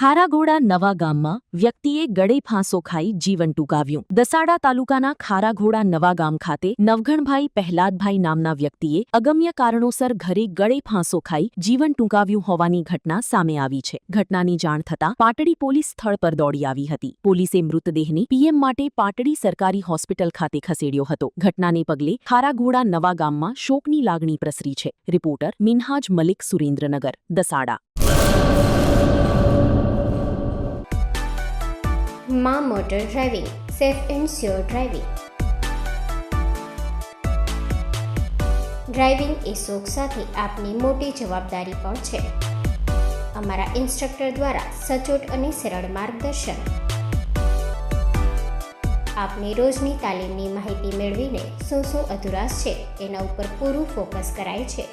ખારાઘોડા નવા ગામમાં વ્યક્તિએ ગળે ફાંસો ખાઈ જીવન ટૂંકાવ્યું. દસાડા તાલુકાના ખારાઘોડા નવા ગામ ખાતે નવઘણભાઈ પહેલાદભાઈ નામના વ્યક્તિએ અગમ્ય કારણોસર ઘરે ગળે ફાંસો ખાઈ જીવન ટૂંકાવ્યું હોવાની ઘટના સામે આવી છે. ઘટનાની જાણ થતાં પાટડી પોલીસ સ્થળ પર દોડી આવી હતી. પોલીસે મૃતદેહને પીએમ માટે પાટડી સરકારી હોસ્પિટલ ખાતે ખસેડ્યો હતો. ઘટનાને પગલે ખારાઘોડા નવા ગામમાં શોકની લાગણી પ્રસરી છે. રિપોર્ટર મિનહાજ મલિક, સુરેન્દ્રનગર, દસાડા. માં motor driving, safe and sure driving. Driving એ શોખ સાથે આપની મોટી જવાબદારી પણ છે. અમારા ઇન્સ્ટ્રક્ટર દ્વારા સચોટ અને સરળ માર્ગદર્શન. આપની રોજની તાલીમની માહિતી મેળવીને શું અધુરાશ છે તેના ઉપર પૂરું ફોકસ કરાય છે.